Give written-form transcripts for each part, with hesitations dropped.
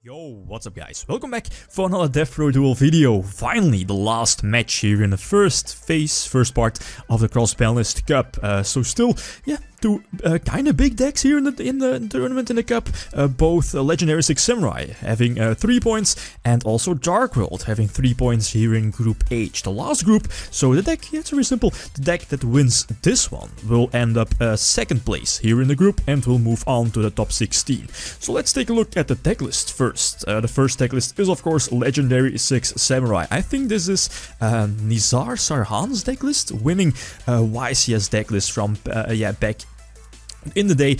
Yo, what's up guys? Welcome back for another Devpro duel video. Finally, the last match here in the first part of the Banlist Cup. So still, yeah, two kind of big decks here in the tournament in the cup. Both Legendary 6 Samurai having 3 points, and also Dark World having 3 points here in Group H, the last group. So the deck, yeah, it's very simple. The deck that wins this one will end up second place here in the group and will move on to the top 16. So let's take a look at the deck list first. The first deck list is of course Legendary 6 Samurai. I think this is Nizar Sarhan's deck list, winning YCS deck list from back in the day.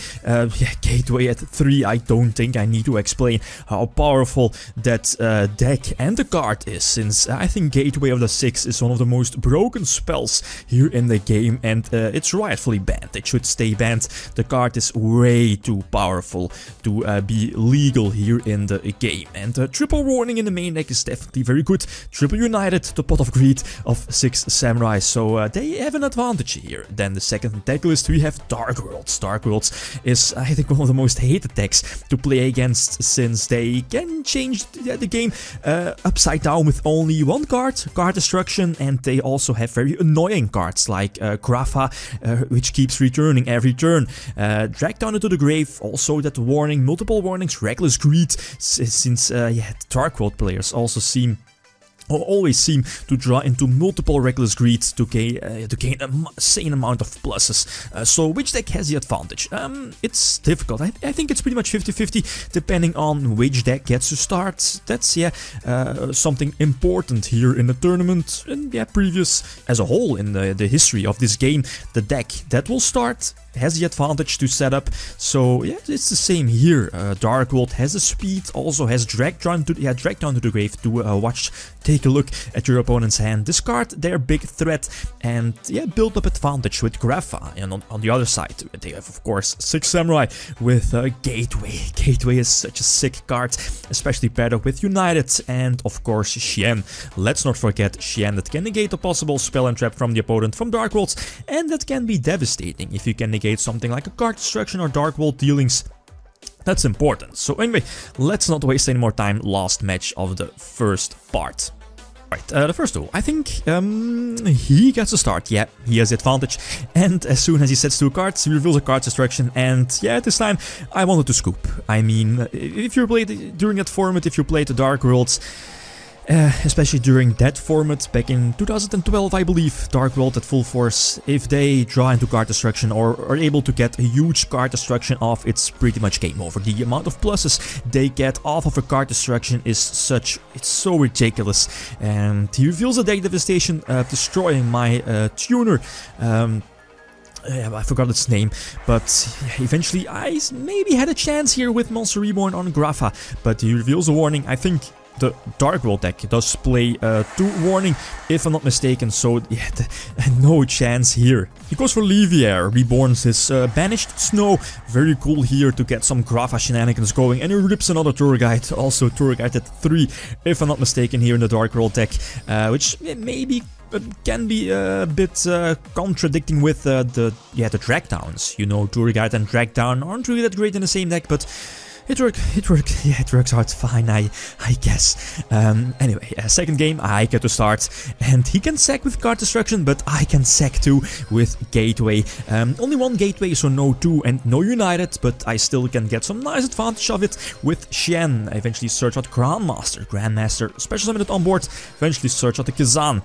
Gateway at 3, I don't think I need to explain how powerful that deck and the card is, since I think Gateway of the 6 is one of the most broken spells here in the game, and it's rightfully banned. It should stay banned. The card is way too powerful to be legal here in the game, and Triple Warning in the main deck is definitely very good. Triple United, the Pot of Greed of 6 Samurai, so they have an advantage here. Then the second deck list we have Dark Worlds. Dark Worlds is, I think, one of the most hated decks to play against, since they can change the game upside down with only one card destruction, and they also have very annoying cards like Grafa, which keeps returning every turn. Drag Down into the Grave, also that warning, multiple warnings, Reckless Greed, since Dark World players also always seem to draw into multiple Reckless Greed to gain an insane amount of pluses. So which deck has the advantage? It's difficult. I think it's pretty much 50-50 depending on which deck gets to start. That's something important here in the tournament, and previous as a whole in the history of this game. The deck that will start has the advantage to set up. So yeah, it's the same here. Dark World has the speed, also has Drag Down to the Grave to take a look at your opponent's hand, discard their big threat, and build up advantage with Grafa. And on the other side they have of course 6 Samurai with Gateway. Gateway is such a sick card, especially paired up with United, and of course Xian. Let's not forget Xian, that can negate a possible spell and trap from the opponent from Dark Worlds, and that can be devastating if you can negate something like a card destruction or Dark World dealings. That's important. So anyway, let's not waste any more time. Last match of the first part. Right, the first duel. I think he gets a start. Yeah, he has the advantage. And as soon as he sets 2 cards, he reveals a card destruction. And yeah, this time I wanted to scoop. I mean, if you played during that format, if you played the Dark Worlds, especially during that format back in 2012, I believe, Dark World at full force, if they draw into card destruction or are able to get a huge card destruction off, it's pretty much game over. The amount of pluses they get off of a card destruction is it's so ridiculous. And he reveals a deck devastation, destroying my tuner. I forgot its name, but eventually I maybe had a chance here with Monster Reborn on Grafa, but he reveals a warning. I think the Dark World deck does play 2 warning, if I'm not mistaken, so yeah, no chance here. He goes for Levier, reborns his Banished Snow. Very cool here to get some Grafa shenanigans going, and he rips another Tour Guide, also Tour Guide at 3, if I'm not mistaken, here in the Dark World deck, which maybe can be a bit contradicting with the drag downs. You know, Tour Guide and drag down aren't really that great in the same deck, but it works out fine, I guess. Anyway, second game, I get to start, and he can sack with card destruction, but I can sack too with Gateway. Only 1 Gateway, so no 2 and no United, but I still can get some nice advantage of it with Xian. I eventually search out Grandmaster, special summon it on board, eventually search out the Kazan.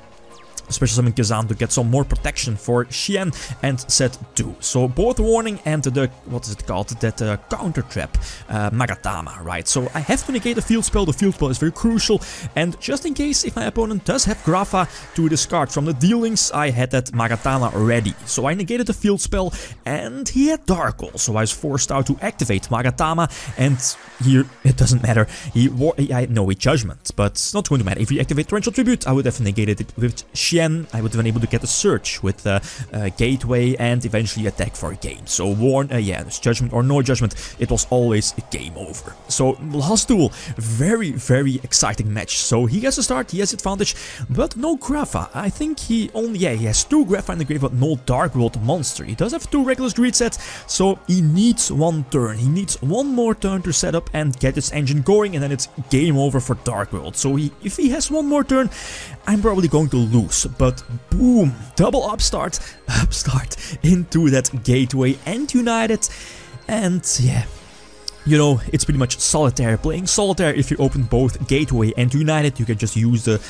Special summon Kazan to get some more protection for Xian, and set 2. So both warning and the, what is it called, that counter trap, Magatama, right? So I have to negate the field spell. The field spell is very crucial, and just in case if my opponent does have Grafa to discard from the dealings, I had that Magatama ready. So I negated the field spell, and he had Dark Hole, so I was forced out to activate Magatama, and here it doesn't matter. He Judgment, but it's not going to matter. If we activate Torrential Tribute, I would have negated it with Xian. again, I would have been able to get a search with Gateway and eventually attack for a game. So Warn, yeah, there's Judgment or no Judgment, it was always a game over. So last duel, very, very exciting match. So he has a start, he has advantage, but no Grapha. I think he only, yeah, he has 2 Grapha in the grave, but no Dark World monster. He does have 2 regular Greed sets, so he needs 1 turn. He needs 1 more turn to set up and get his engine going, and then it's game over for Dark World. So if he has 1 more turn, I'm probably going to lose. But boom, double upstart into that Gateway and United, and yeah. You know, it's pretty much Solitaire. Playing Solitaire, if you open both Gateway and United, you can just use the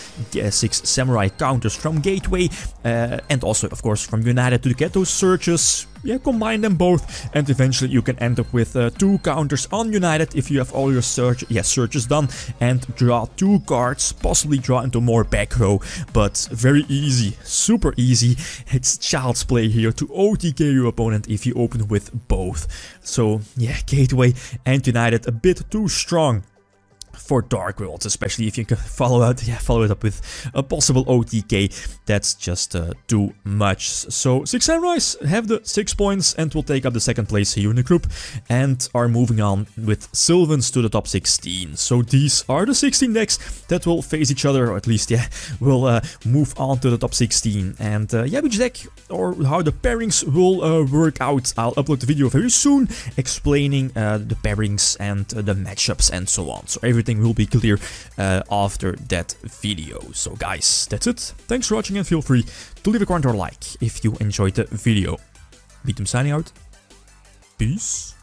6 Samurai counters from Gateway and also, of course, from United to get those searches. Yeah, combine them both, and eventually you can end up with 2 counters on United if you have all your searches done, and draw 2 cards, possibly draw into more back row, but very easy, super easy. It's child's play here to OTK your opponent if you open with both. So yeah, Gateway and United a bit too strong for Dark Worlds, especially if you can follow it up with a possible OTK. That's just too much. So 6 Samurais have the 6 points and will take up the 2nd place here in the group and are moving on with Sylvans to the top 16. So these are the 16 decks that will face each other, or at least, yeah, will move on to the top 16. And yeah, which deck or how the pairings will work out, I'll upload the video very soon explaining the pairings and the matchups and so on. So everything will be clear after that video. So guys, that's it. Thanks for watching and feel free to leave a comment or like if you enjoyed the video. Beatum signing out. Peace.